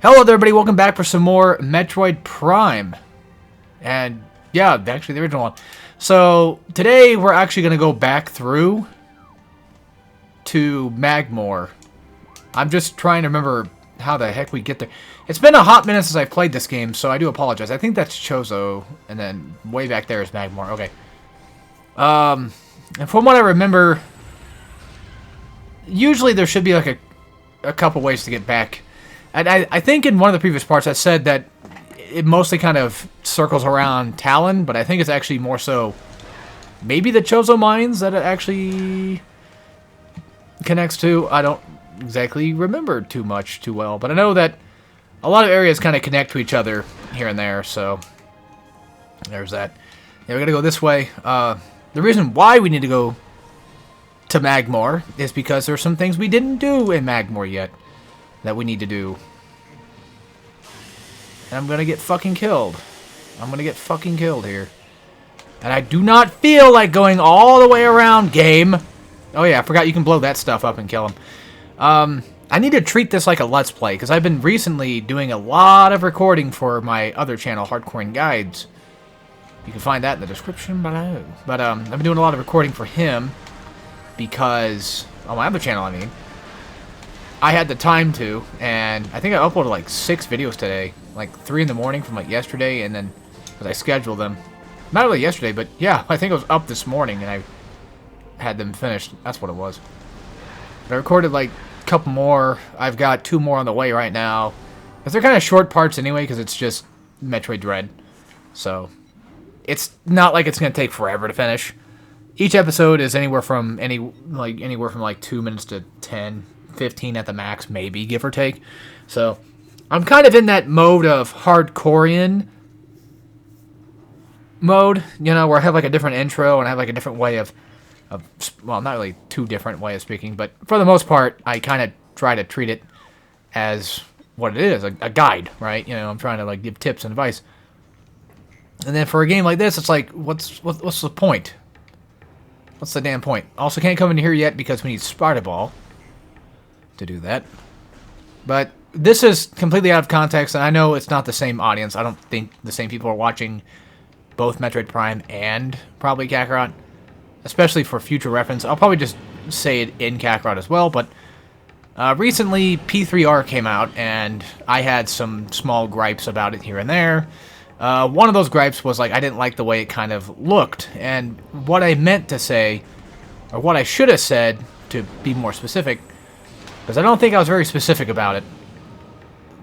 Hello there, everybody. Welcome back for some more Metroid Prime. And, yeah, actually the original one. So, today we're actually going to go back through to Magmore. I'm just trying to remember how the heck we get there. It's been a hot minute since I've played this game, so I do apologize. I think that's Chozo, and then way back there is Magmore. Okay. And from what I remember, usually there should be like a couple ways to get back. And I think in one of the previous parts I said that it mostly kind of circles around Talon, but I think it's actually more so maybe the Chozo Mines that it actually connects to. I don't exactly remember too well, but I know that a lot of areas kind of connect to each other here and there, so there's that. Yeah, we gotta go this way. The reason why we need to go to Magmore is because there's some things we didn't do in Magmore yet that we need to do. And I'm gonna get fucking killed. I'm gonna get fucking killed here. And I do not feel like going all the way around, game. Oh yeah, I forgot you can blow that stuff up and kill him. I need to treat this like a Let's Play, because I've been recently doing a lot of recording for my other channel, Hardcore Guides. You can find that in the description below. But I've been doing a lot of recording for him because, on my other channel, I mean, I had the time to, and I think I uploaded like 6 videos today, like 3 in the morning from like yesterday, and then because I scheduled them, not really yesterday, but yeah, I think I was up this morning and I had them finished. That's what it was. I recorded like a couple more. I've got 2 more on the way right now, because they're kind of short parts anyway, because it's just Metroid Dread, so it's not like it's gonna take forever to finish. Each episode is anywhere from 2 minutes to 10. 15 at the max, maybe, give or take. So, I'm kind of in that mode of hardcorean mode, you know, where I have like a different intro and I have like a different way of well, not really too different way of speaking, but for the most part, I kind of try to treat it as what it is, a guide, right? You know, I'm trying to like give tips and advice. And then for a game like this, it's like, what's the point? What's the damn point? Also, can't come in here yet because we need Spider Ball to do that. But this is completely out of context, and I know it's not the same audience. I don't think the same people are watching both Metroid Prime and probably Kakarot, especially for future reference. I'll probably just say it in Kakarot as well, but recently P3R came out, and I had some small gripes about it here and there. One of those gripes was like I didn't like the way it kind of looked, and what I meant to say, or what I should have said to be more specific, because I don't think I was very specific about it.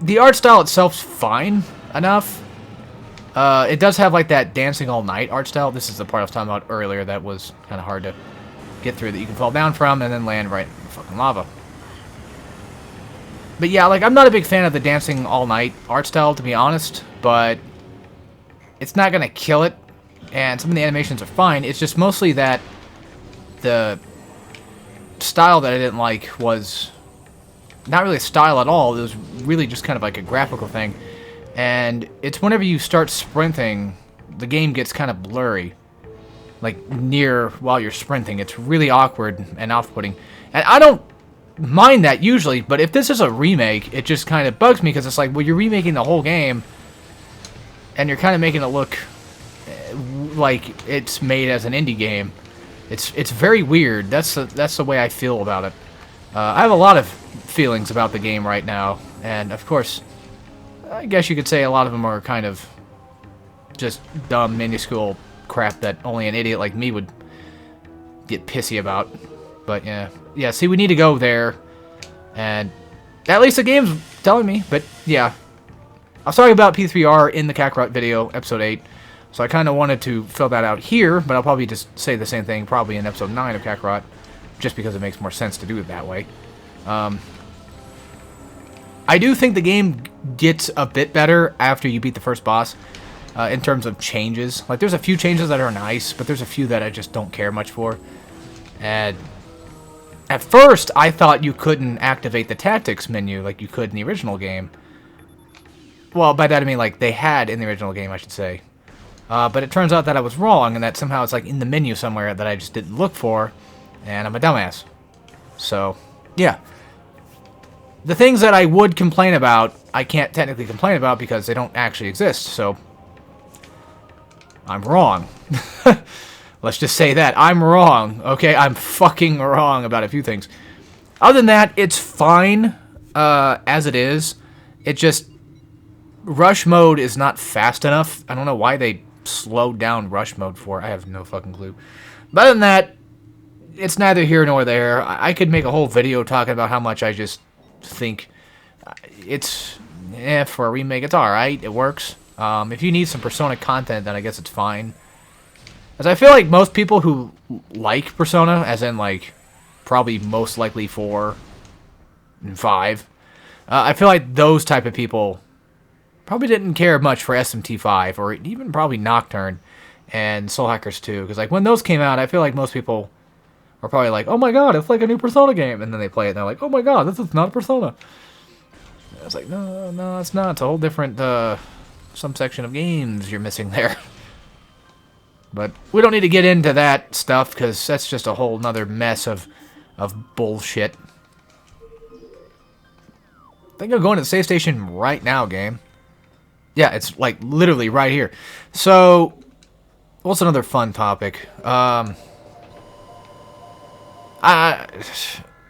The art style itself's fine enough. It does have like that dancing all night art style. This is the part I was talking about earlier that was kind of hard to get through, that you can fall down from and then land right in the fucking lava. But yeah, like I'm not a big fan of the dancing all night art style, to be honest, but it's not gonna kill it, and some of the animations are fine. It's just mostly that the style that I didn't like was not really a style at all. It was really just kind of like a graphical thing. And it's whenever you start sprinting, the game gets kind of blurry. Like, while you're sprinting. It's really awkward and off-putting. And I don't mind that usually, but if this is a remake, it just kind of bugs me, because it's like, well, you're remaking the whole game, and you're kind of making it look like it's made as an indie game. It's very weird. That's the way I feel about it. I have a lot of feelings about the game right now, and of course, I guess you could say a lot of them are kind of just dumb, minuscule crap that only an idiot like me would get pissy about. But yeah, see, we need to go there, and at least the game's telling me. But yeah, I was talking about P3R in the Kakarot video, episode 8, so I kind of wanted to fill that out here, but I'll probably just say the same thing probably in episode 9 of Kakarot, just because it makes more sense to do it that way. I do think the game gets a bit better after you beat the first boss, in terms of changes. Like, there's a few changes that are nice, but there's a few that I just don't care much for. And at first, I thought you couldn't activate the tactics menu like you could in the original game. Well, by that I mean like they had in the original game, I should say. But it turns out that I was wrong, and that somehow it's like in the menu somewhere that I just didn't look for, and I'm a dumbass. So, yeah. the things that I would complain about, I can't technically complain about because they don't actually exist, so I'm wrong. Let's just say that. I'm wrong, okay? I'm fucking wrong about a few things. Other than that, it's fine as it is. It just... Rush mode is not fast enough. I don't know why they slowed down rush mode for. I have no fucking clue. But other than that, it's neither here nor there. I could make a whole video talking about how much I just think it's... for a remake, it's alright. It works. If you need some Persona content, then I guess it's fine. As I feel like most people who like Persona, as in, like, probably most likely 4 and 5, I feel like those type of people probably didn't care much for SMT5, or even probably Nocturne and Soul Hackers 2, because, like, when those came out, I feel like most people were probably like, oh my god, it's like a new Persona game, and then they play it, and they're like, oh my god, this is not Persona. And I was like, no, it's not. It's a whole different, subsection of games you're missing there. But we don't need to get into that stuff, because that's just a whole nother mess of bullshit. I think I'm going to the save station right now, game. Yeah, it's, like, literally right here. So, what's another fun topic? I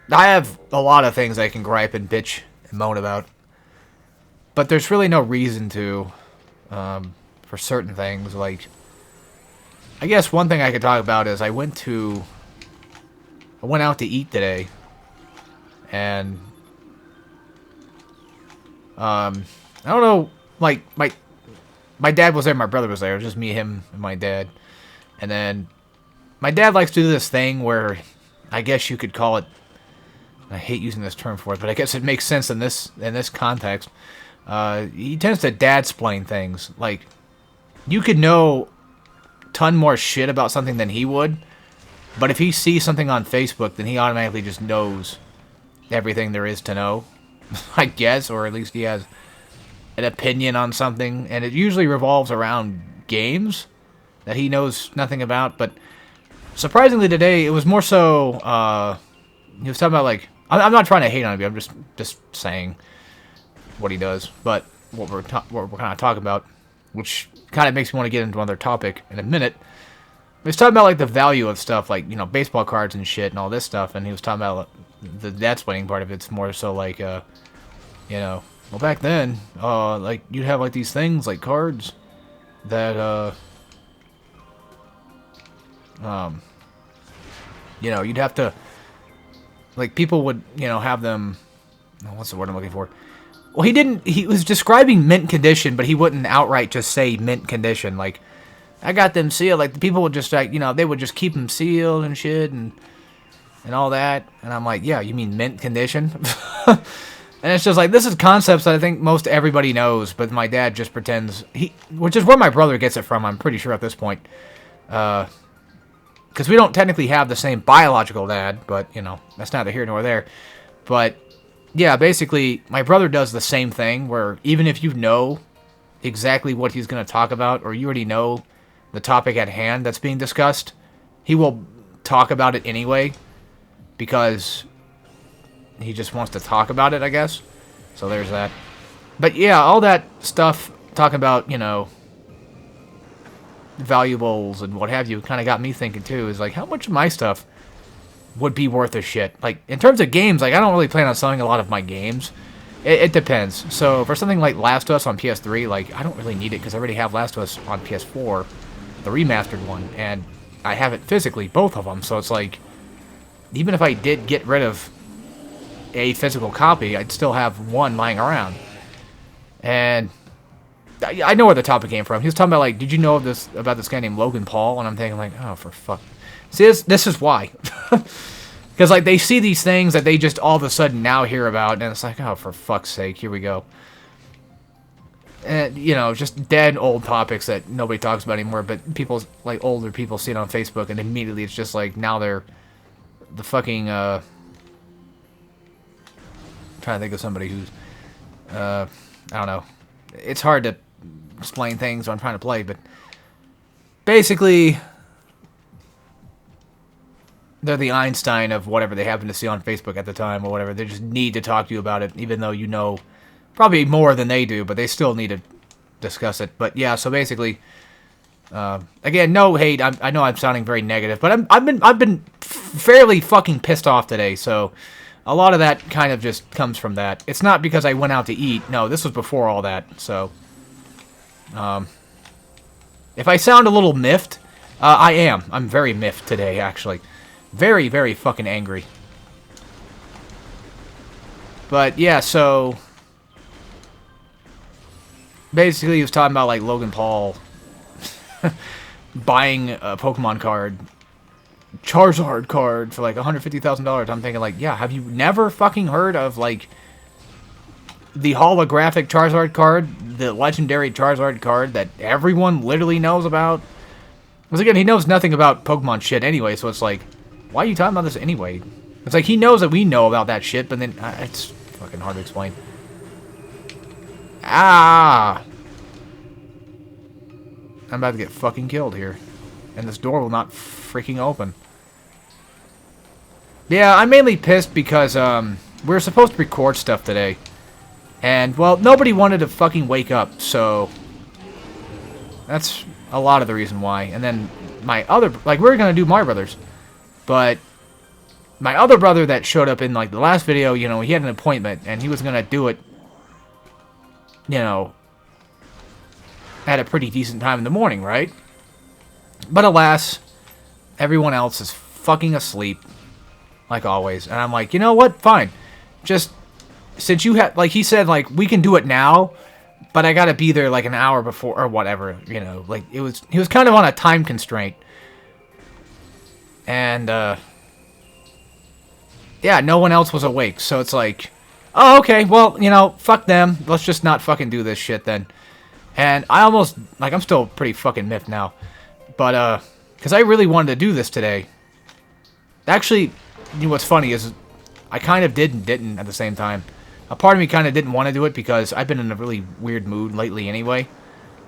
have a lot of things I can gripe and bitch and moan about. But there's really no reason to, for certain things. Like, I guess one thing I could talk about is I went out to eat today. And, I don't know, like, my dad was there, my brother was there. It was just me, him, and my dad. And then my dad likes to do this thing where I guess you could call it, I hate using this term for it, but I guess it makes sense in this context. He tends to dad-splain things. Like, you could know a ton more shit about something than he would, but if he sees something on Facebook, then he automatically just knows everything there is to know, I guess, or at least he has an opinion on something, and it usually revolves around games that he knows nothing about. But surprisingly today, it was more so, he was talking about, like, I'm not trying to hate on him, I'm just saying what he does, but what we're kind of talking about, which kind of makes me want to get into another topic in a minute. He was talking about, like, the value of stuff, like, you know, baseball cards and shit and all this stuff, and he was talking about the dad-splitting part of it's more so, like, you know, well, back then, like, you'd have, like, these things, like, cards that, you know, you'd have to, like, people would, you know, have them, what's the word I'm looking for? Well, he was describing mint condition, but he wouldn't outright just say mint condition. Like, I got them sealed. Like, the people would just, like, you know, they would just keep them sealed and shit and all that. And I'm like, yeah, you mean mint condition? And it's just like, this is concepts that I think most everybody knows, but my dad just pretends, which is where my brother gets it from, I'm pretty sure at this point. Because we don't technically have the same biological dad, but, you know, that's neither here nor there. But, yeah, basically, my brother does the same thing, where even if you know exactly what he's going to talk about, or you already know the topic at hand that's being discussed, he will talk about it anyway, because he just wants to talk about it, I guess. So there's that. But yeah, all that stuff, talking about, you know, valuables and what have you, kind of got me thinking too, is like, how much of my stuff would be worth a shit? Like, in terms of games, like, I don't really plan on selling a lot of my games. It depends. So for something like Last of Us on PS3, like, I don't really need it, because I already have Last of Us on PS4, the remastered one, and I have it physically, both of them. So it's like, even if I did get rid of a physical copy, I'd still have one lying around. And I know where the topic came from. He was talking about, like, did you know about this guy named Logan Paul? And I'm thinking, like, oh, for fuck. See, this is why. Because, like, they see these things that they just all of a sudden now hear about, and it's like, oh, for fuck's sake, here we go. And, you know, just dead old topics that nobody talks about anymore, but people, like, older people see it on Facebook, and immediately it's just like, now they're the fucking, trying to think of somebody who's, I don't know. It's hard to explain things when I'm trying to play, but basically, They're the Einstein of whatever they happen to see on Facebook at the time or whatever. They just need to talk to you about it, even though you know probably more than they do, but they still need to discuss it. But yeah, so basically, again, no hate. I know I'm sounding very negative, but I've been fairly fucking pissed off today. So a lot of that kind of just comes from that. It's not because I went out to eat. No, this was before all that. So if I sound a little miffed, I am. I'm very miffed today, actually. Very, very fucking angry. But yeah, so basically he was talking about like Logan Paul buying a Pokemon card, Charizard card for like $150,000. I'm thinking like, yeah, have you never fucking heard of like the holographic Charizard card, the legendary Charizard card that everyone literally knows about? Because again, he knows nothing about Pokemon shit anyway, so it's like, why are you talking about this anyway? It's like he knows that we know about that shit, but then it's fucking hard to explain. Ah! I'm about to get fucking killed here. And this door will not freaking open. Yeah, I'm mainly pissed because, we were supposed to record stuff today. And, well, nobody wanted to fucking wake up, so that's a lot of the reason why. And then my other, like, we were gonna do Mario Brothers. But my other brother that showed up in, like, the last video, you know, he had an appointment, and he was going to do it, you know, at a pretty decent time in the morning, right? But alas, everyone else is fucking asleep, like always. And I'm like, you know what? Fine. Just, since you had, like, he said, like, we can do it now, but I got to be there, like, an hour before, or whatever, you know. Like, he was kind of on a time constraint. And, yeah, no one else was awake, so it's like, oh, okay, well, you know, fuck them, let's just not fucking do this shit then. And I almost, like, I'm still pretty fucking miffed now, but, because I really wanted to do this today. Actually, you know what's funny is, I kind of did and didn't at the same time. A part of me kind of didn't want to do it because I've been in a really weird mood lately anyway,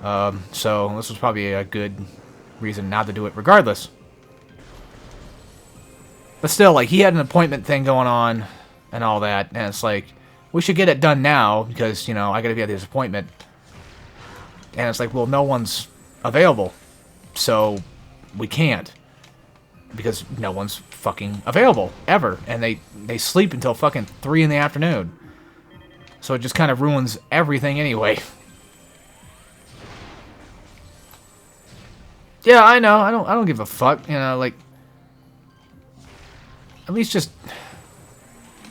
so this was probably a good reason not to do it regardless. But still, like, he had an appointment thing going on and all that, and it's like, we should get it done now because, you know, I gotta be at this appointment. And it's like, well, no one's available, so we can't. Because no one's fucking available, ever. And they sleep until fucking 3 in the afternoon. So it just kind of ruins everything anyway. Yeah, I know, I don't give a fuck, you know, like, at least just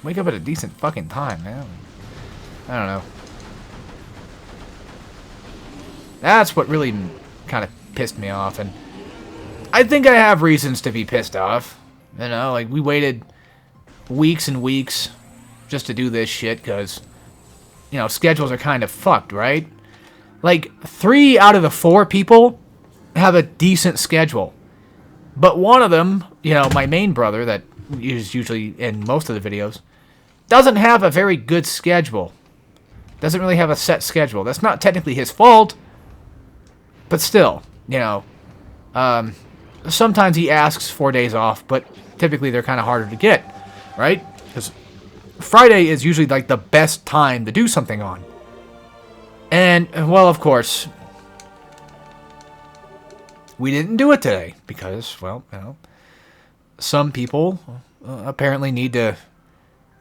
wake up at a decent fucking time, man. I don't know. That's what really kind of pissed me off, and I think I have reasons to be pissed off. You know, like, we waited weeks and weeks just to do this shit, because, you know, schedules are kind of fucked, right? Like, 3 out of the 4 people have a decent schedule. But one of them, you know, my main brother that is usually in most of the videos, doesn't have a very good schedule. Doesn't really have a set schedule. That's not technically his fault, but still, you know, sometimes he asks for days off, but typically they're kind of harder to get, right? Because Friday is usually like the best time to do something on. And, well, of course, we didn't do it today because, well, you know, some people apparently need to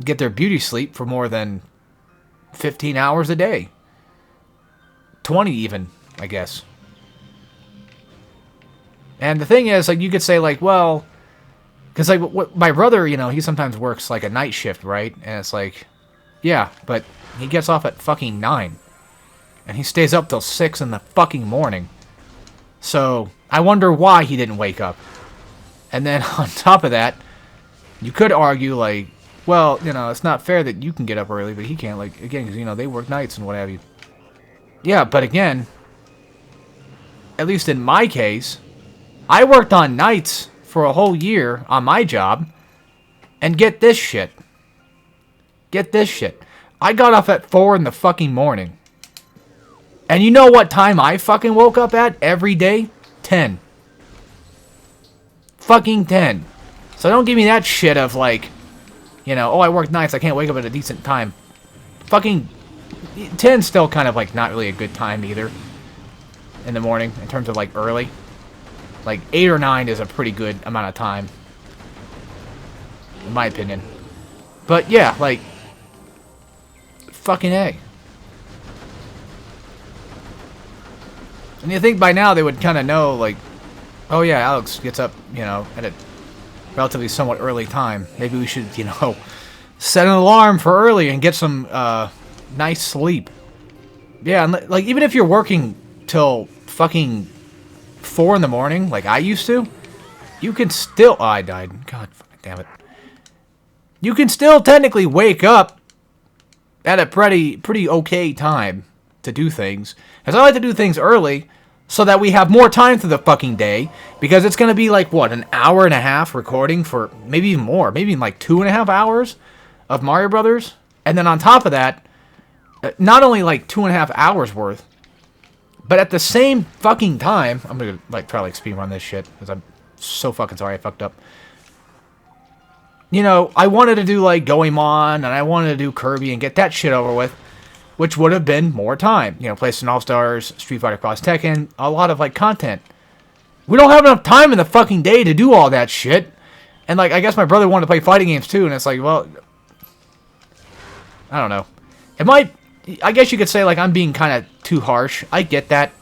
get their beauty sleep for more than 15 hours a day. 20 even, I guess. And the thing is, like, you could say, like, well, because, like, my brother, you know, he sometimes works, like, a night shift, right? And it's like, yeah, but he gets off at fucking 9. And he stays up till 6 in the fucking morning. So, I wonder why he didn't wake up. And then, on top of that, you could argue, like, well, you know, it's not fair that you can get up early, but he can't, like, again, because, you know, they work nights and what have you. Yeah, but again, at least in my case, I worked on nights for a whole year on my job, and get this shit. Get this shit. I got up at 4 in the fucking morning. And you know what time I fucking woke up at every day? 10. Fucking 10. So don't give me that shit of like, you know, oh, I work nights, I can't wake up at a decent time. Fucking 10's still kind of like not really a good time either in the morning in terms of like early. Like 8 or 9 is a pretty good amount of time, in my opinion. But yeah, like, fucking A. And you think by now they would kind of know, like, oh yeah, Alex gets up, you know, at a relatively somewhat early time. Maybe we should, you know, set an alarm for early and get some nice sleep. Yeah, and like, even if you're working till fucking 4 in the morning, like I used to, you can still... Oh, I died. God fucking damn it. You can still technically wake up at a pretty okay time to do things. Because I like to do things early so that we have more time through the fucking day. Because it's going to be like, what, an hour and a half recording for maybe even more. Maybe even like 2.5 hours of Mario Brothers. And then on top of that, not only like 2.5 hours worth, but at the same fucking time, I'm going to like try to like speedrun this shit. Because I'm so fucking sorry I fucked up. You know, I wanted to do like Goemon, and I wanted to do Kirby and get that shit over with, which would have been more time. You know, PlayStation All-Stars, Street Fighter Cross Tekken, a lot of like content. We don't have enough time in the fucking day to do all that shit. And like, I guess my brother wanted to play fighting games too, and it's like, well, I don't know. I guess you could say like I'm being kind of too harsh. I get that.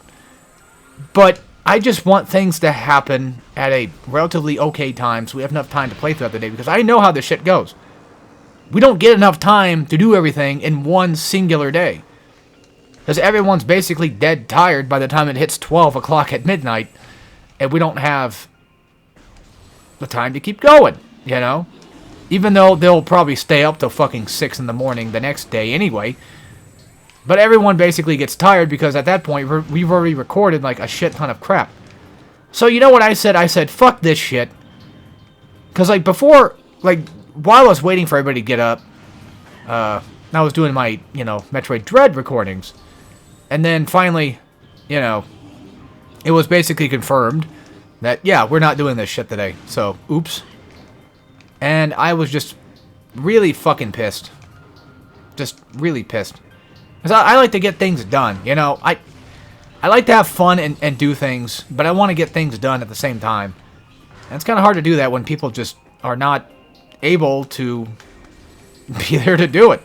But I just want things to happen at a relatively okay time so we have enough time to play throughout the day, because I know how this shit goes. We don't get enough time to do everything in one singular day. Because everyone's basically dead tired by the time it hits 12 o'clock at midnight, and we don't have the time to keep going, you know? Even though they'll probably stay up till fucking 6 in the morning the next day anyway. But everyone basically gets tired because at that point we've already recorded like a shit ton of crap. So you know what I said? I said, fuck this shit. Because like before, like while I was waiting for everybody to get up, I was doing my, you know, Metroid Dread recordings. And then finally, you know, it was basically confirmed that, yeah, we're not doing this shit today. So, oops. And I was just really fucking pissed. Just really pissed. Because I like to get things done, you know. I like to have fun and do things, but I want to get things done at the same time. And it's kind of hard to do that when people just are not able to be there to do it.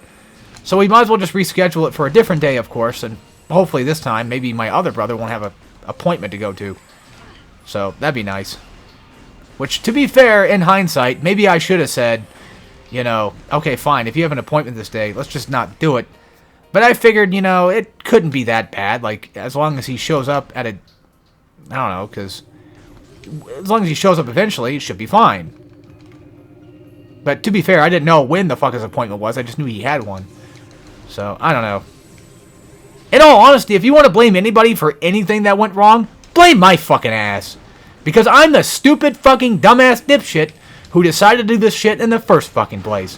So we might as well just reschedule it for a different day, of course, and hopefully this time, maybe my other brother won't have an appointment to go to. So, that'd be nice. Which, to be fair, in hindsight, maybe I should have said, you know, okay, fine, if you have an appointment this day, let's just not do it. But I figured, you know, it couldn't be that bad. Like, as long as he shows up at a... I don't know, because... As long as he shows up eventually, it should be fine. But to be fair, I didn't know when the fuck his appointment was. I just knew he had one. So, I don't know. In all honesty, if you want to blame anybody for anything that went wrong, blame my fucking ass. Because I'm the stupid fucking dumbass dipshit who decided to do this shit in the first fucking place.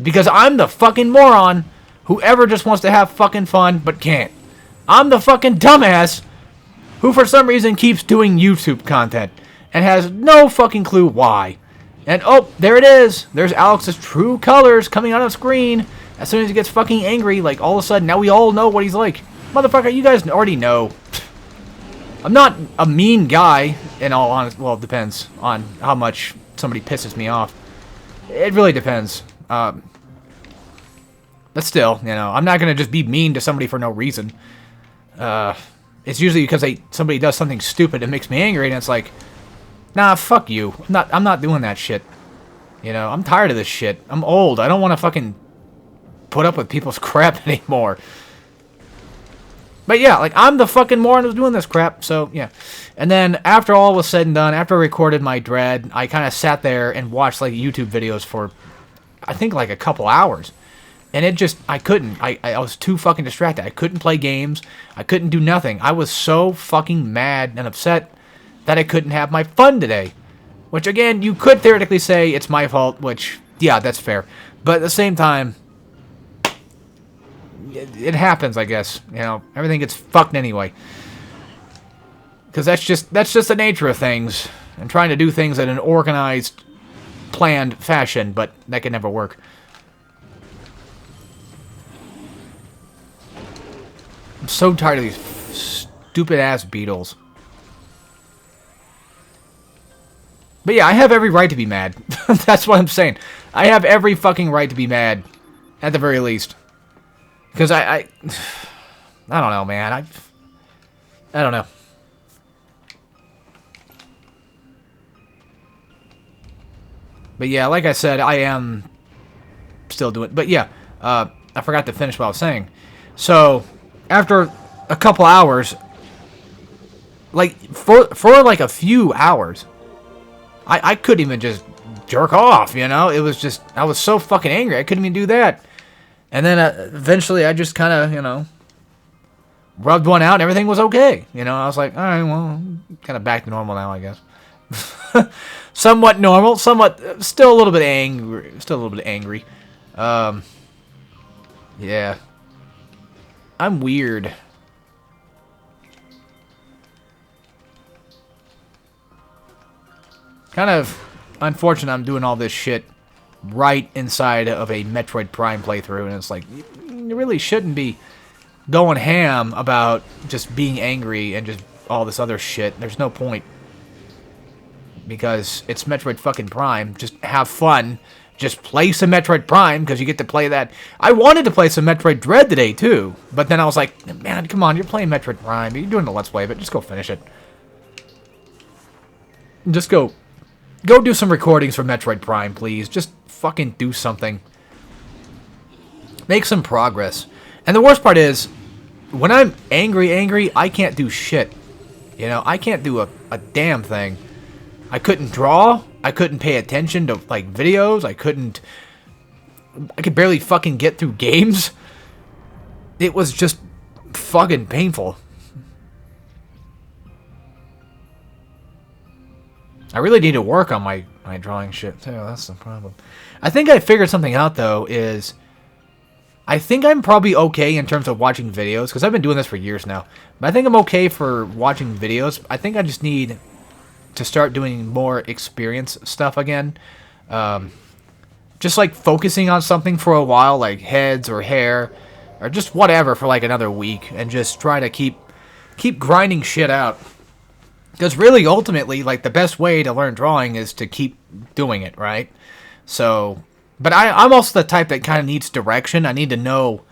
Because I'm the fucking moron... Whoever just wants to have fucking fun, but can't. I'm the fucking dumbass who for some reason keeps doing YouTube content and has no fucking clue why. And oh, there it is. There's Alex's true colors coming on screen. As soon as he gets fucking angry, like all of a sudden, now we all know what he's like. Motherfucker, you guys already know. I'm not a mean guy, in all honesty. Well, it depends on how much somebody pisses me off. It really depends. But still, you know, I'm not going to just be mean to somebody for no reason. It's usually because somebody does something stupid that makes me angry, and it's like, nah, fuck you. I'm not doing that shit. You know, I'm tired of this shit. I'm old. I don't want to fucking put up with people's crap anymore. But yeah, like, I'm the fucking moron who's doing this crap, so, yeah. And then, after all was said and done, after I recorded my Dread, I kind of sat there and watched, like, YouTube videos for, I think, like, a couple hours. And it just, I couldn't. I was too fucking distracted. I couldn't play games. I couldn't do nothing. I was so fucking mad and upset that I couldn't have my fun today. Which, again, you could theoretically say it's my fault, which, yeah, that's fair. But at the same time, it happens, I guess. You know, everything gets fucked anyway. Because that's just the nature of things. And trying to do things in an organized planned fashion, but that could never work. I'm so tired of these stupid-ass beetles. But yeah, I have every right to be mad. That's what I'm saying. I have every fucking right to be mad, at the very least. Because I don't know, man. I don't know. But yeah, like I said, I am still doing... But yeah, I forgot to finish what I was saying. So, after a couple hours, like, for like a few hours, I couldn't even just jerk off, you know? It was just... I was so fucking angry, I couldn't even do that. And then eventually I just kind of, you know, rubbed one out and everything was okay. You know, I was like, all right, well, kind of back to normal now, I guess. Somewhat normal, somewhat, still a little bit angry. Yeah. I'm weird. Kind of unfortunate I'm doing all this shit right inside of a Metroid Prime playthrough, and it's like, you really shouldn't be going ham about just being angry and just all this other shit. There's no point. Because it's Metroid fucking Prime. Just have fun. Just play some Metroid Prime, because you get to play that. I wanted to play some Metroid Dread today, too. But then I was like, man, come on, you're playing Metroid Prime. You're doing the Let's Play, but just go finish it. Just go do some recordings for Metroid Prime, please. Just fucking do something. Make some progress. And the worst part is, when I'm angry, I can't do shit. You know, I can't do a damn thing. I couldn't draw. I couldn't pay attention to, like, videos. I could barely fucking get through games. It was just fucking painful. I really need to work on my drawing shit, too. That's the problem. I think I figured something out, though, is... I think I'm probably okay in terms of watching videos, because I've been doing this for years now. But I think I'm okay for watching videos. I think I just need to start doing more experience stuff again. Just like focusing on something for a while, like heads or hair, or just whatever for like another week, and just try to keep grinding shit out. Because really, ultimately, like the best way to learn drawing is to keep doing it, right? So, but I'm also the type that kind of needs direction. I need to know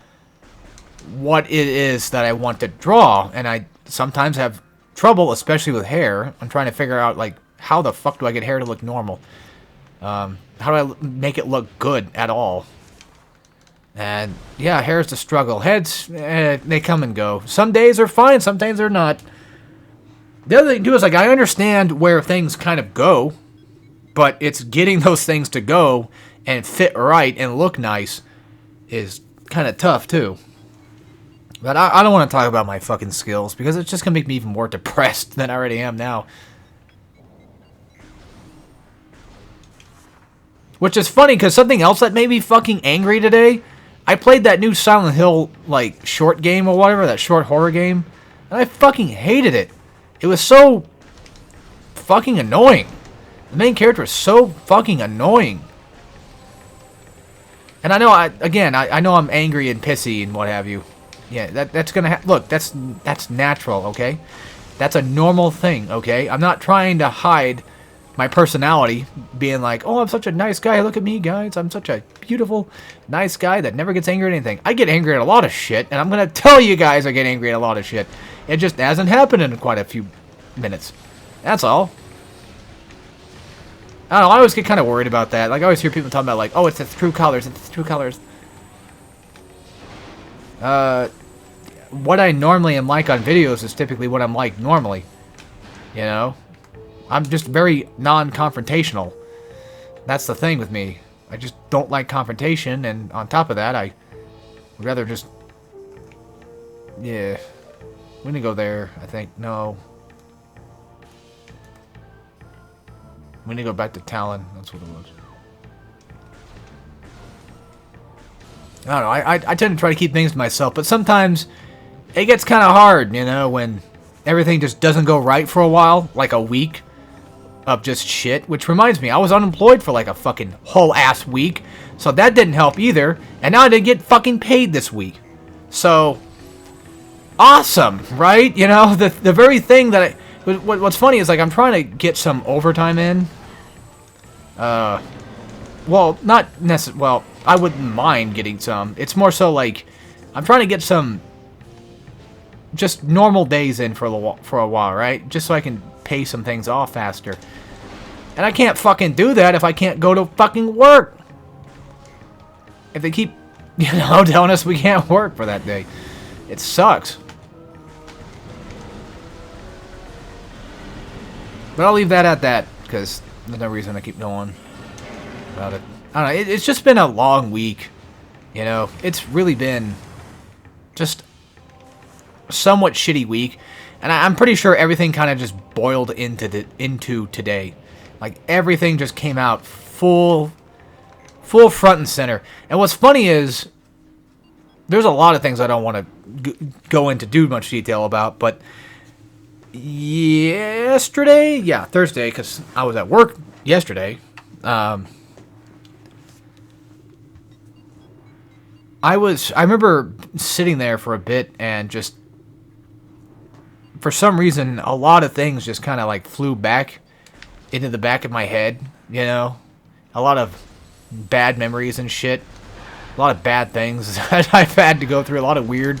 what it is that I want to draw, and I sometimes have trouble, especially with hair. I'm trying to figure out, like, how the fuck do I get hair to look normal? How do I make it look good at all? And, yeah, hair's the struggle. Heads, they come and go. Some days are fine, some days they're not. The other thing, too, is, like, I understand where things kind of go, but it's getting those things to go and fit right and look nice is kind of tough, too. But I don't want to talk about my fucking skills, because it's just going to make me even more depressed than I already am now. Which is funny, because something else that made me fucking angry today, I played that new Silent Hill, like, short game or whatever, that short horror game, and I fucking hated it. It was so fucking annoying. The main character is so fucking annoying. And I know, I know I'm angry and pissy and what have you. Yeah, that's gonna look, that's natural, okay? That's a normal thing, okay? I'm not trying to hide my personality, being like, oh, I'm such a nice guy, look at me, guys, I'm such a beautiful, nice guy that never gets angry at anything. I get angry at a lot of shit, and I'm gonna tell you guys I get angry at a lot of shit. It just hasn't happened in quite a few minutes. That's all. I don't know, I always get kind of worried about that. Like, I always hear people talking about, like, oh, it's its true colors, it's its true colors. What I normally am like on videos is typically what I'm like normally. You know? I'm just very non-confrontational. That's the thing with me. I just don't like confrontation, and on top of that, I would rather just... Yeah. We're gonna go there, I think. No. We're gonna go back to Talon. That's what it was. I don't know. I tend to try to keep things to myself, but sometimes it gets kind of hard, you know, when everything just doesn't go right for a while, like a week. of just shit, which reminds me, I was unemployed for like a fucking whole ass week, so that didn't help either, and now I didn't get fucking paid this week. So, awesome, right? You know, the very thing that what's funny is, like, I'm trying to get some overtime in. Well, not necessarily, well, I wouldn't mind getting some. It's more so, like, I'm trying to get some just normal days in for a while, right? Just so I can pay some things off faster. And I can't fucking do that if I can't go to fucking work. If they keep, you know, telling us we can't work for that day. It sucks. But I'll leave that at that, because there's no reason to keep going about it. I don't know, it's just been a long week. You know, it's really been just a somewhat shitty week. And I'm pretty sure everything kind of just boiled into today. Like, everything just came out full front and center. And what's funny is, there's a lot of things I don't want to go into too much detail about, but yesterday, yeah, Thursday, because I was at work yesterday, I remember sitting there for a bit and just, for some reason, a lot of things just kind of like flew back into the back of my head, you know? A lot of bad memories and shit. A lot of bad things that I've had to go through. A lot of weird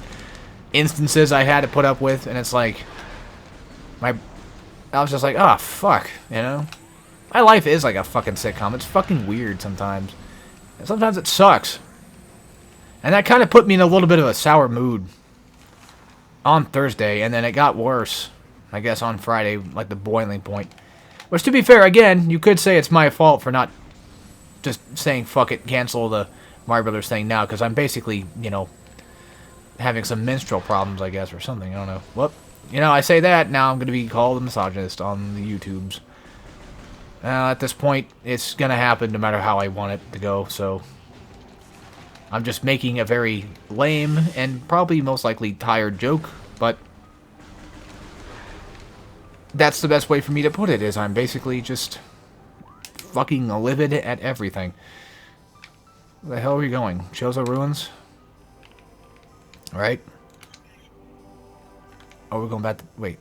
instances I had to put up with. And it's like, I was just like, oh, fuck, you know? My life is like a fucking sitcom. It's fucking weird sometimes. And sometimes it sucks. And that kind of put me in a little bit of a sour mood on Thursday, and then it got worse, I guess, on Friday, like the boiling point. Which, to be fair, again, you could say it's my fault for not just saying, fuck it, cancel the Mario Brothers thing now, because I'm basically, you know, having some menstrual problems, I guess, or something, I don't know. Well, you know, I say that, now I'm going to be called a misogynist on the YouTubes. At this point, it's going to happen no matter how I want it to go, so I'm just making a very lame and probably most likely tired joke, but that's the best way for me to put it, is I'm basically just fucking livid at everything. Where the hell are we going? Chozo Ruins? Alright. Oh, we're going back to... Wait.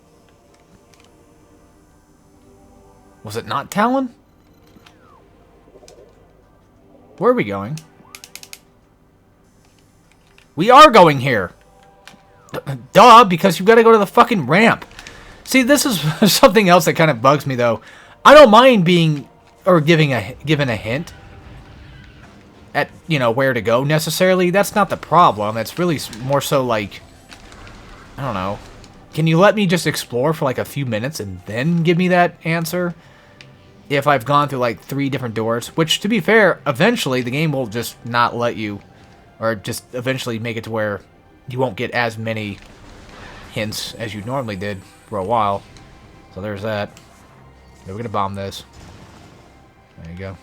Was it not Talon? Where are we going? We are going here. Duh, because you've got to go to the fucking ramp. See, this is something else that kind of bugs me, though. I don't mind being, or given a hint at, you know, where to go, necessarily. That's not the problem. It's really more so like, I don't know. Can you let me just explore for like a few minutes and then give me that answer? If I've gone through like 3 different doors, which, to be fair, eventually the game will just not let you, or just eventually make it to where you won't get as many hints as you normally did for a while. So there's that. Yeah, we're going to bomb this. There you go.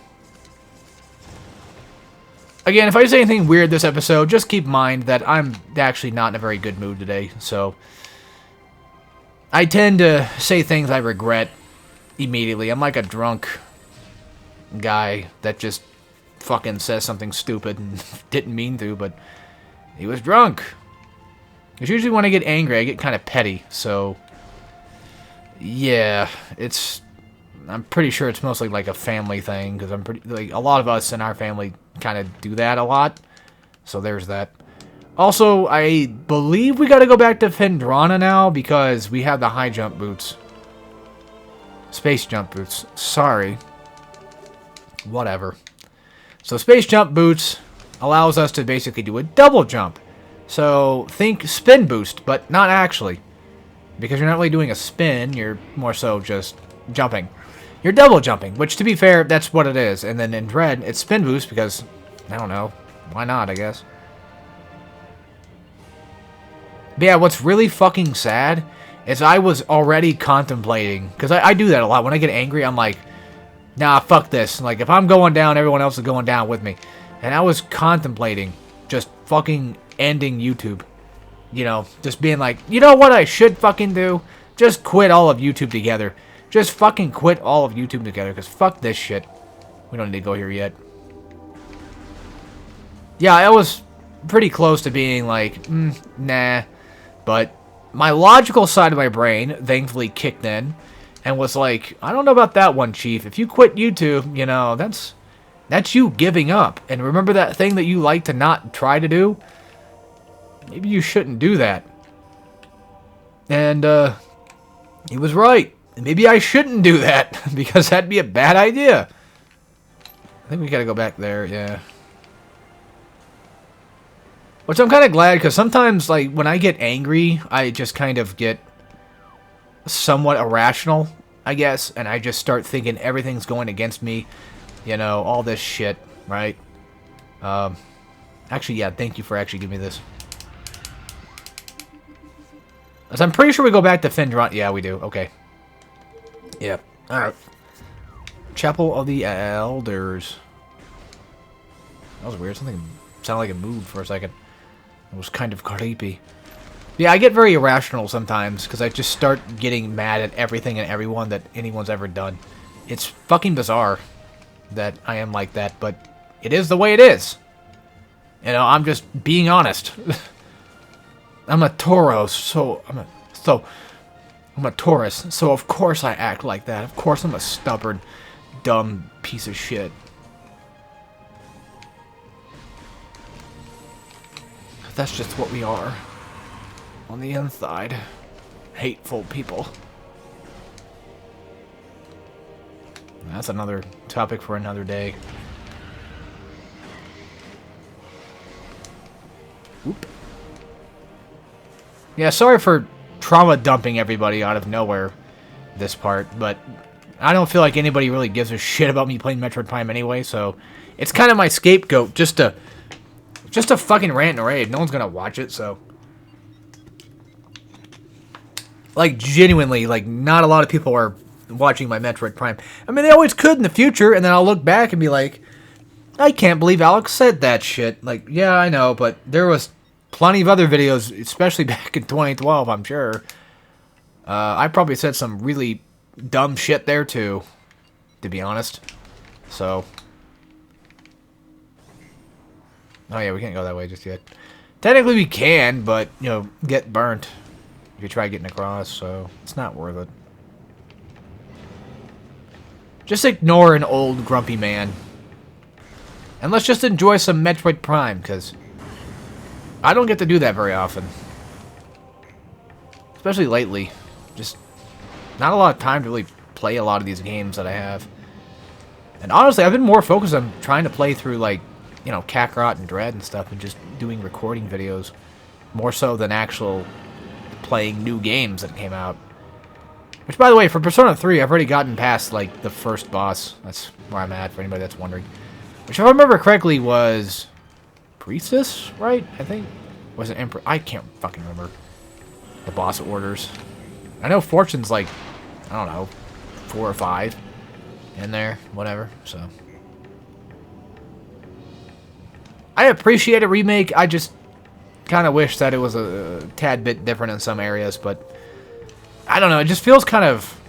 Again, if I say anything weird this episode, just keep in mind that I'm actually not in a very good mood today. So I tend to say things I regret immediately. I'm like a drunk guy that just fucking says something stupid and didn't mean to, but he was drunk. Because usually when I get angry, I get kind of petty, so yeah, I'm pretty sure it's mostly like a family thing, because I'm pretty, like, a lot of us in our family kind of do that a lot, so there's that. Also, I believe we gotta go back to Phendrana now, because we have the high jump boots. Space jump boots, sorry. Whatever. So space jump boots allows us to basically do a double jump. So think spin boost, but not actually. Because you're not really doing a spin, you're more so just jumping. You're double jumping, which, to be fair, that's what it is. And then in Dread, it's spin boost because, I don't know, why not, I guess. But yeah, what's really fucking sad is I was already contemplating, because I do that a lot. When I get angry, I'm like, nah, fuck this. Like, if I'm going down, everyone else is going down with me. And I was contemplating just fucking ending YouTube. You know, just being like, you know what I should fucking do? Just quit all of YouTube together. Just fucking quit all of YouTube together, because fuck this shit. We don't need to go here yet. Yeah, I was pretty close to being like, nah. But my logical side of my brain thankfully kicked in and was like, I don't know about that one, Chief. If you quit YouTube, you know, that's you giving up. And remember that thing that you like to not try to do? Maybe you shouldn't do that. And, he was right. Maybe I shouldn't do that, because that'd be a bad idea. I think we gotta go back there, yeah. Which I'm kind of glad, because sometimes, like, when I get angry, I just kind of get somewhat irrational, I guess, and I just start thinking everything's going against me, you know, all this shit, right? Actually, yeah, thank you for actually giving me this. So I'm pretty sure we go back to Findron. Yeah, we do. Okay. Yep. Alright. Chapel of the Elders. That was weird. Something sounded like it moved for a second. It was kind of creepy. Yeah, I get very irrational sometimes, because I just start getting mad at everything and everyone that anyone's ever done. It's fucking bizarre that I am like that, but it is the way it is. You know, I'm just being honest. I'm a Taurus, so I'm a Taurus, so of course I act like that. Of course I'm a stubborn, dumb piece of shit. That's just what we are. On the inside. Hateful people. That's another topic for another day. Oop. Yeah, sorry for trauma dumping everybody out of nowhere this part, but I don't feel like anybody really gives a shit about me playing Metroid Prime anyway, so it's kind of my scapegoat just to fucking rant and rave. No one's gonna watch it, so like genuinely, like not a lot of people are watching my Metroid Prime. I mean, they always could in the future, and then I'll look back and be like, I can't believe Alex said that shit. Like, yeah, I know, but there was plenty of other videos, especially back in 2012, I'm sure. I probably said some really dumb shit there, too, to be honest. So. Oh, yeah, we can't go that way just yet. Technically, we can, but, you know, get burnt if you try getting across, so it's not worth it. Just ignore an old, grumpy man. And let's just enjoy some Metroid Prime, because I don't get to do that very often. Especially lately. Just not a lot of time to really play a lot of these games that I have. And honestly, I've been more focused on trying to play through, like, you know, Kakarot and Dread and stuff, and just doing recording videos. More so than actual playing new games that came out. Which, by the way, for Persona 3, I've already gotten past, like, the first boss. That's where I'm at, for anybody that's wondering. Which, if I remember correctly, was Priestess, right? I think. Was it Emperor? I can't fucking remember the boss orders. I know Fortune's like, I don't know, 4 or 5 in there, whatever, so. I appreciate a remake, I just kind of wish that it was a tad bit different in some areas, but I don't know, it just feels kind of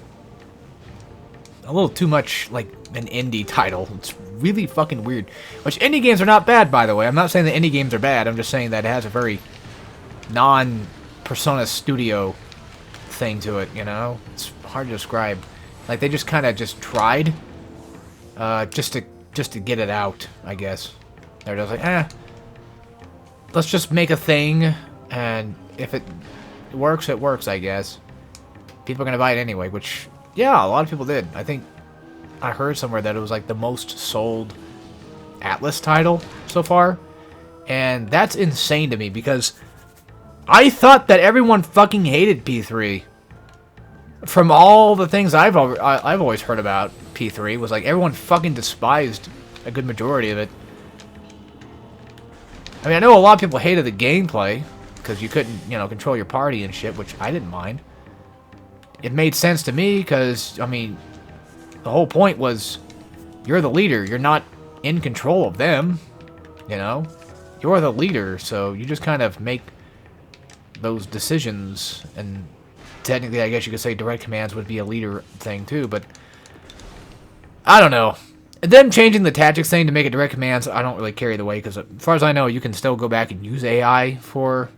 a little too much like an indie title. It's really fucking weird. Which, indie games are not bad, by the way. I'm not saying that indie games are bad. I'm just saying that it has a very non-Persona Studio thing to it, you know? It's hard to describe. Like, they just kind of just tried just to get it out, I guess. They're just like, let's just make a thing, and if it works, it works, I guess. People are going to buy it anyway, which, yeah, a lot of people did. I think I heard somewhere that it was like the most sold Atlas title so far. And that's insane to me, because I thought that everyone fucking hated P3. From all the things I've always heard about P3, was like everyone fucking despised a good majority of it. I mean, I know a lot of people hated the gameplay, because you couldn't, you know, control your party and shit, which I didn't mind. It made sense to me, because, I mean, the whole point was, you're the leader, you're not in control of them, you know? You're the leader, so you just kind of make those decisions, and technically, I guess you could say direct commands would be a leader thing too, but I don't know. Them changing the tactics thing to make it direct commands, I don't really carry the weight, because as far as I know, you can still go back and use AI for,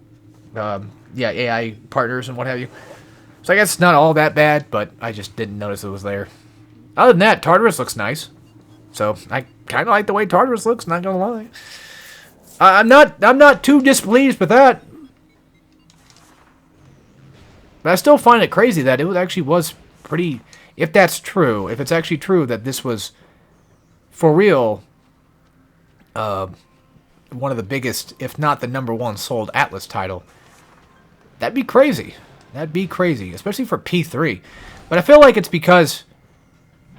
AI partners and what have you. So I guess it's not all that bad, but I just didn't notice it was there. Other than that, Tartarus looks nice. So I kind of like the way Tartarus looks, not gonna lie. I'm not too displeased with that. But I still find it crazy that it actually was pretty... If that's true, if it's actually true that this was, for real, one of the biggest, if not the #1 sold Atlas title, that'd be crazy. That'd be crazy, especially for P3. But I feel like it's because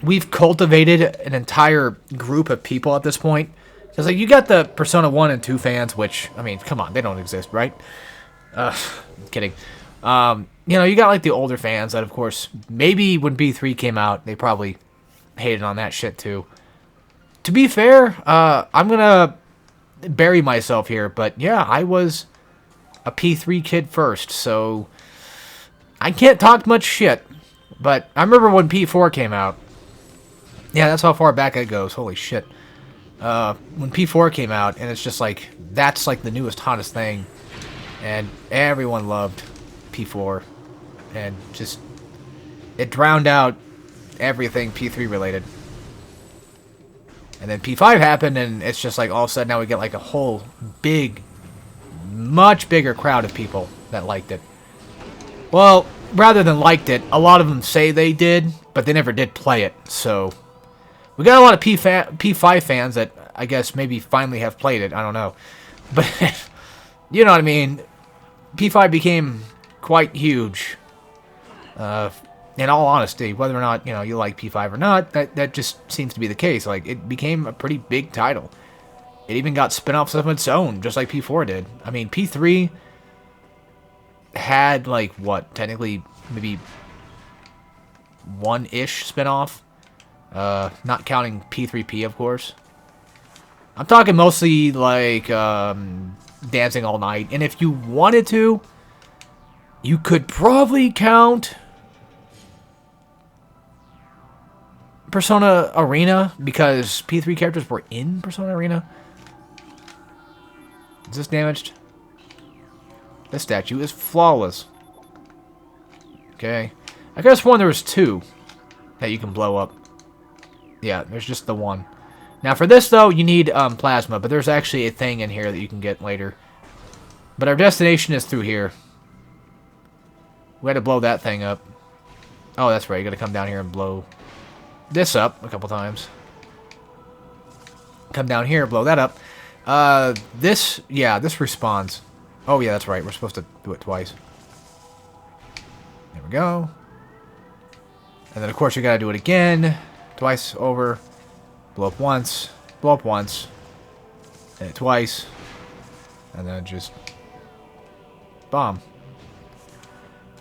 we've cultivated an entire group of people at this point. Because like, you got the Persona 1 and 2 fans, which, I mean, come on, they don't exist, right? Kidding. You got like the older fans that, of course, maybe when P3 came out, they probably hated on that shit too. To be fair, I'm gonna bury myself here, but yeah, I was a P3 kid first, so I can't talk much shit. But I remember when P4 came out. Yeah, that's how far back it goes. Holy shit. When P4 came out, and it's just like, that's like the newest, hottest thing. And everyone loved P4. And just, it drowned out everything P3 related. And then P5 happened, and it's just like all of a sudden now we get like a whole big, much bigger crowd of people that liked it. Well, rather than liked it, a lot of them say they did, but they never did play it. So we got a lot of P5 fans that I guess maybe finally have played it. I don't know. But you know what I mean? P5 became quite huge. In all honesty, whether or not, you like P5 or not, that just seems to be the case. Like, it became a pretty big title. It even got spin-offs of its own, just like P4 did. I mean, P3 had, like, what, technically, maybe one-ish spin-off? Not counting P3P, of course. I'm talking mostly, like, Dancing All Night. And if you wanted to, you could probably count Persona Arena, because P3 characters were in Persona Arena. Is this damaged? This statue is flawless. Okay. I could have sworn there was 2 that you can blow up. Yeah, there's just the 1. Now for this, though, you need plasma, but there's actually a thing in here that you can get later. But our destination is through here. We had to blow that thing up. Oh, that's right. You gotta come down here and blow this up a couple times. Come down here, blow that up. This respawns. Oh, yeah, that's right. We're supposed to do it twice. There we go. And then, of course, you gotta do it again. Twice over. Blow up once. Blow up once. And it twice. And then just bomb.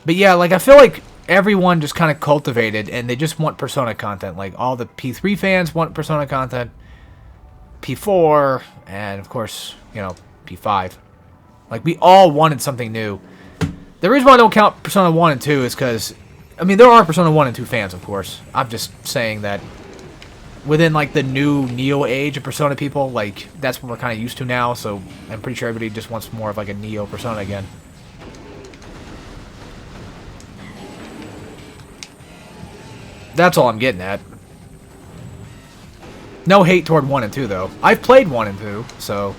But yeah, like, I feel like everyone just kind of cultivated, and they just want Persona content. Like, all the P3 fans want Persona content. P4, and of course, P5. Like, we all wanted something new. The reason why I don't count Persona 1 and 2 is because, I mean, there are Persona 1 and 2 fans, of course. I'm just saying that within, like, the new Neo age of Persona people, like, that's what we're kind of used to now, so I'm pretty sure everybody just wants more of, like, a Neo Persona again. That's all I'm getting at. No hate toward 1 and 2, though. I've played 1 and 2, so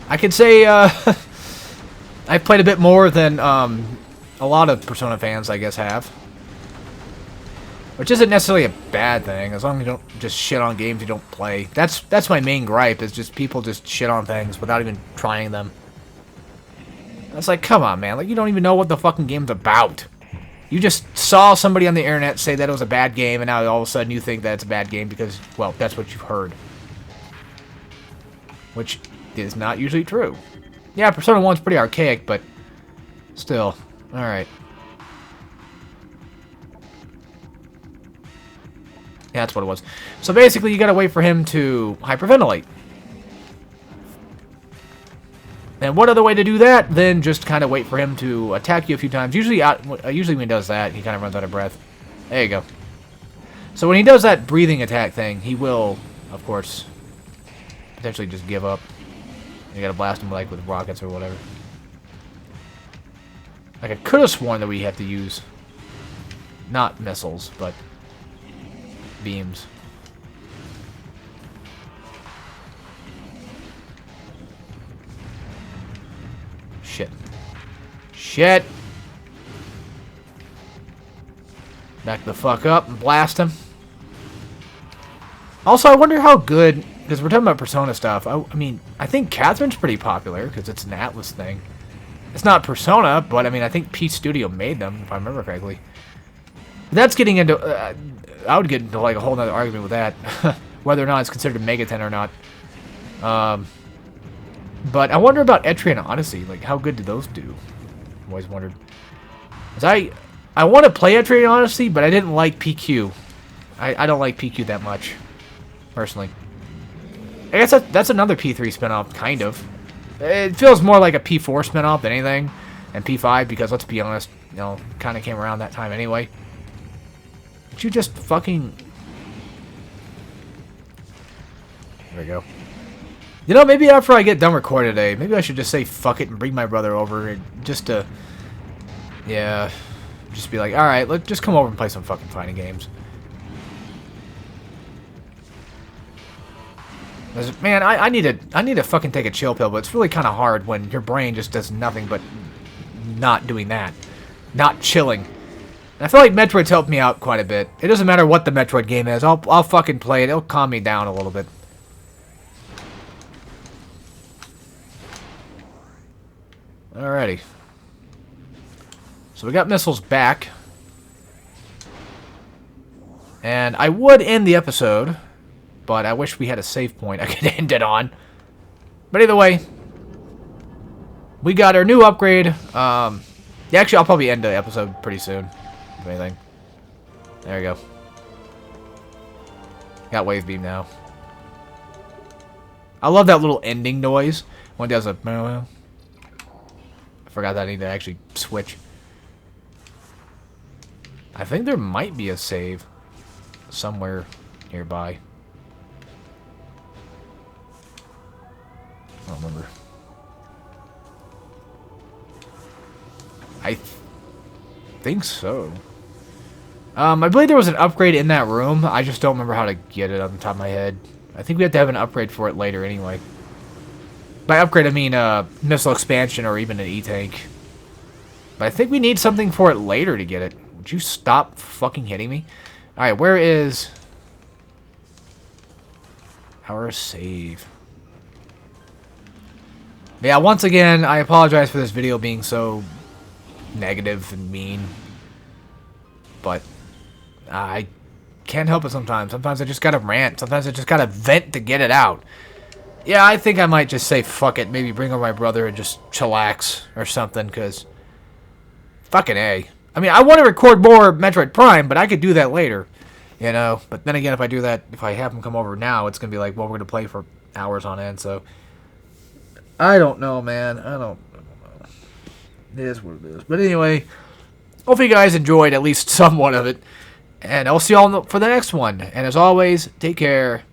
I could say I've played a bit more than a lot of Persona fans, I guess, have. Which isn't necessarily a bad thing, as long as you don't just shit on games you don't play. That's my main gripe, is just people just shit on things without even trying them. It's like, come on, man. Like, you don't even know what the fucking game's about. You just saw somebody on the internet say that it was a bad game, and now all of a sudden you think that it's a bad game because, well, that's what you've heard. Which is not usually true. Yeah, Persona 1's pretty archaic, but still. Alright. Yeah, that's what it was. So basically, you gotta wait for him to hyperventilate. And what other way to do that than just kind of wait for him to attack you a few times. Usually when he does that, he kind of runs out of breath. There you go. So when he does that breathing attack thing, he will, of course, potentially just give up. You gotta blast him like with rockets or whatever. Like I could have sworn that we have to use not missiles, but beams. Shit. Shit! Back the fuck up and blast him. Also, I wonder how good, because we're talking about Persona stuff. I mean, I think Catherine's pretty popular because it's an Atlas thing. It's not Persona, but I mean, I think P Studio made them, if I remember correctly. That's getting into, I would get into like a whole nother argument with that, whether or not it's considered a Megaten or not. But I wonder about Etrian Odyssey. Like, how good do those do? I've always wondered. Cause I want to play Etrian Odyssey, but I didn't like PQ. I don't like PQ that much, personally. I guess that's another P3 spinoff, kind of. It feels more like a P4 spinoff than anything, and P5, because let's be honest, you know, kind of came around that time anyway. Did you just fucking... There we go. You know, maybe after I get done recording today, maybe I should just say fuck it and bring my brother over, and just to... Yeah... Just be like, alright, let's just come over and play some fucking fighting games. Man, I need to fucking take a chill pill, but it's really kind of hard when your brain just does nothing but not doing that. Not chilling. And I feel like Metroid's helped me out quite a bit. It doesn't matter what the Metroid game is, I'll fucking play it. It'll calm me down a little bit. Alrighty. So we got missiles back. And I would end the episode, but I wish we had a save point I could end it on. But either way, we got our new upgrade. Yeah, actually, I'll probably end the episode pretty soon, if anything. There we go. Got wave beam now. I love that little ending noise when it does a... I forgot that I need to actually switch. I think there might be a save somewhere nearby. I don't remember. I think so. I believe there was an upgrade in that room. I just don't remember how to get it on the top of my head. I think we have to have an upgrade for it later anyway. By upgrade, I mean missile expansion or even an E-tank. But I think we need something for it later to get it. Would you stop fucking hitting me? Alright, where is our save? Yeah, once again, I apologize for this video being so negative and mean. But I can't help it sometimes. Sometimes I just gotta rant. Sometimes I just gotta vent to get it out. Yeah, I think I might just say fuck it. Maybe bring over my brother and just chillax or something, because... Fucking A. I mean, I want to record more Metroid Prime, but I could do that later. You know? But then again, if I do that, if I have him come over now, it's going to be like, well, we're going to play for hours on end, so... I don't know, man. I don't know. It is what it is. But anyway, hopefully you guys enjoyed at least somewhat of it. And I'll see y'all for the next one. And as always, take care.